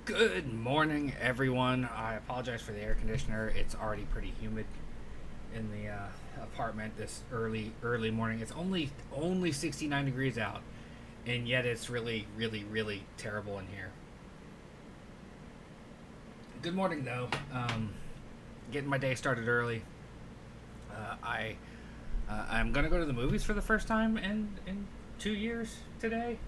Good morning, everyone. I apologize for the air conditioner. It's already pretty humid in the apartment this early morning. It's only 69 degrees out, and yet it's really terrible in here. Good morning, though. Getting my day started early. I'm gonna go to the movies for the first time in 2 years today.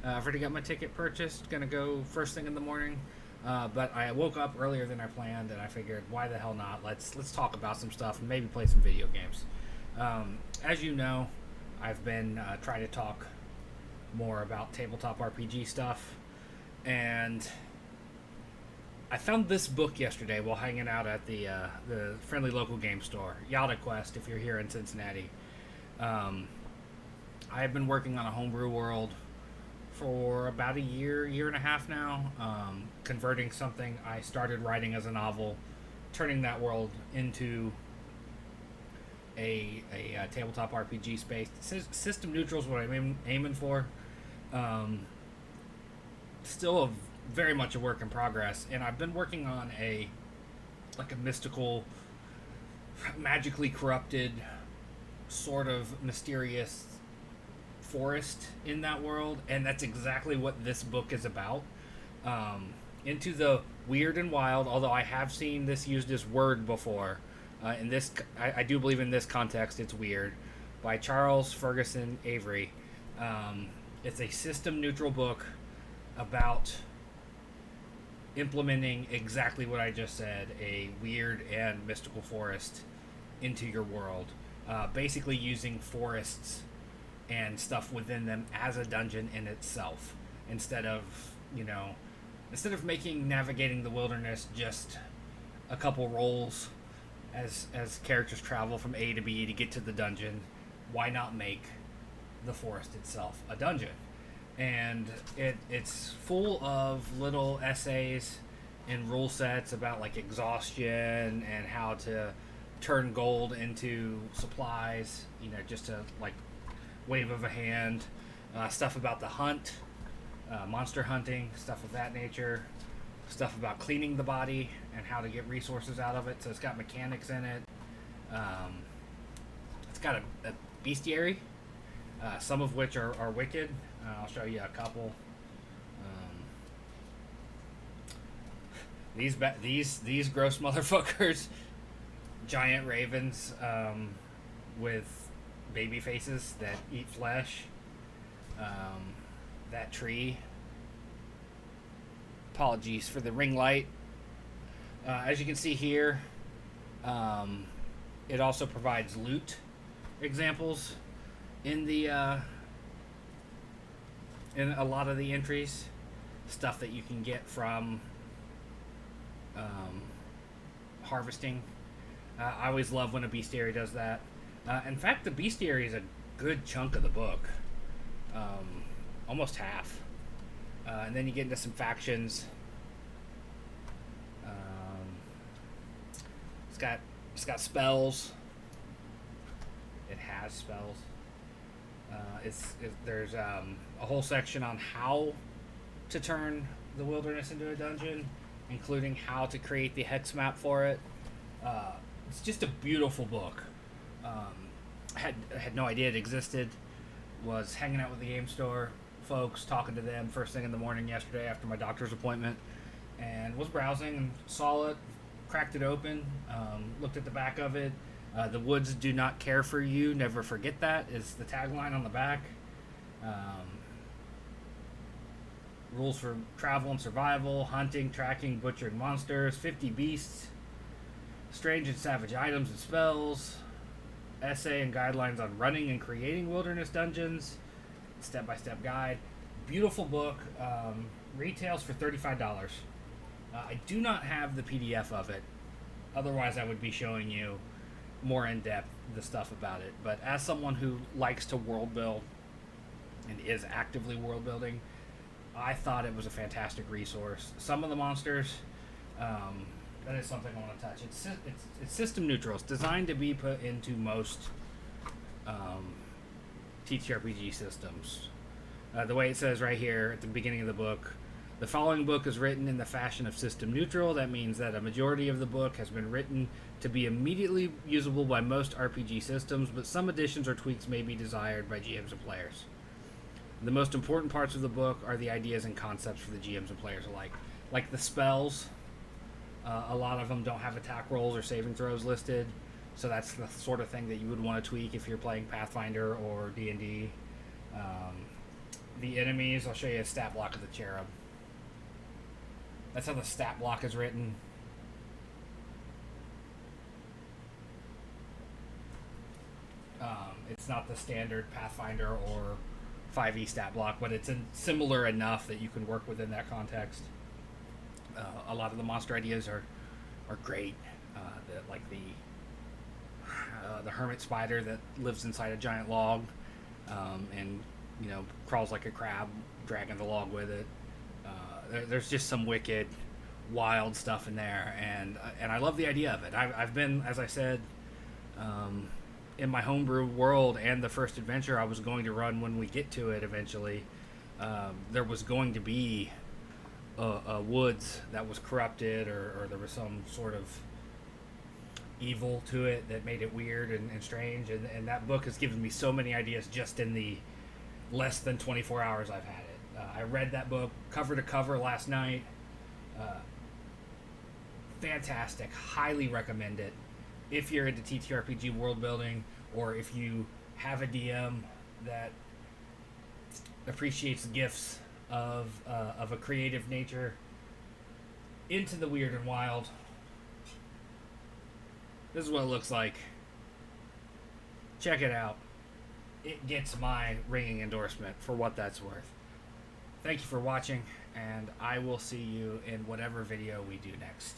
I've already got my ticket purchased. Gonna go first thing in the morning. But I woke up earlier than I planned, and I figured, why the hell not? Let's talk about some stuff and maybe play some video games. As you know, I've been trying to talk more about tabletop RPG stuff, and I found this book yesterday while hanging out at the friendly local game store, Yada Quest. If you're here in Cincinnati, I have been working on a homebrew world for about a year and a half now, converting something I started writing as a novel, turning that world into a tabletop RPG space. System neutral is what I'm aiming for. Still very much a work in progress, and I've been working on a mystical, magically corrupted, sort of mysterious forest in that world, and that's exactly what this book is about. Into the Wyrd and Wild, although I have seen this used as Wyrd before. In this, I do believe in this context it's Wyrd, by Charles Ferguson Avery. It's a system neutral book about implementing exactly what I just said, a weird and mystical forest into your world. Basically using forests and stuff within them as a dungeon in itself, instead of making navigating the wilderness just a couple rolls as characters travel from A to B to get to the dungeon. Why not make the forest itself a dungeon? And it's full of little essays and rule sets about exhaustion and how to turn gold into supplies, just to wave of a hand, stuff about the hunt, monster hunting, stuff of that nature, stuff about cleaning the body and how to get resources out of it. So it's got mechanics in it. It's got a bestiary, some of which are wicked. I'll show you a couple. These gross motherfuckers, giant ravens with baby faces that eat flesh. That tree. Apologies for the ring light. As you can see here, it also provides loot examples in the in a lot of the entries. Stuff that you can get from harvesting. I always love when a bestiary does that. In fact, the bestiary is a good chunk of the book, almost half. And then you get into some factions. It's got spells. It has spells. There's a whole section on how to turn the wilderness into a dungeon, including how to create the hex map for it. It's just a beautiful book. I had no idea it existed. Was hanging out with the game store folks, talking to them first thing in the morning yesterday after my doctor's appointment, and was browsing and saw it, cracked it open, looked at the back of it. The woods do not care for you, never forget that, is the tagline on the back. Rules for travel and survival, hunting, tracking, butchering monsters, 50 beasts, strange and savage items and spells, essay and guidelines on running and creating wilderness dungeons, step-by-step guide. Beautiful book. Retails for $35. I do not have the PDF of it, otherwise I would be showing you more in depth the stuff about it. But as someone who likes to world build and is actively world building, I thought it was a fantastic resource. Some of the monsters, that is something I want to touch. It's system neutral. It's designed to be put into most TTRPG systems. The way it says right here at the beginning of the book, The following book is written in the fashion of system neutral. That means that a majority of the book has been written to be immediately usable by most RPG systems, but some additions or tweaks may be desired by GMs and players. The most important parts of the book are the ideas and concepts for the GMs and players alike. Like the spells, a lot of them don't have attack rolls or saving throws listed, so that's the sort of thing that you would want to tweak if you're playing Pathfinder or D&D. The enemies, I'll show you a stat block of the cherub. That's how the stat block is written. It's not the standard Pathfinder or 5e stat block, but it's similar enough that you can work within that context. A lot of the monster ideas are great. Like the hermit spider that lives inside a giant log, and crawls like a crab, dragging the log with it. There's just some wicked, wild stuff in there, and I love the idea of it. I've been, as I said, in my homebrew world and the first adventure I was going to run when we get to it eventually. There was going to be a woods that was corrupted, or there was some sort of evil to it that made it weird and strange, and that book has given me so many ideas just in the less than 24 hours I've had it. I read that book cover to cover last night. Fantastic. Highly recommend it if you're into TTRPG world building, or if you have a DM that appreciates gifts of a creative nature. Into the Wyrd and Wild. This is what it looks like. Check it out. It gets my ringing endorsement for what that's worth. Thank you for watching, and I will see you in whatever video we do next.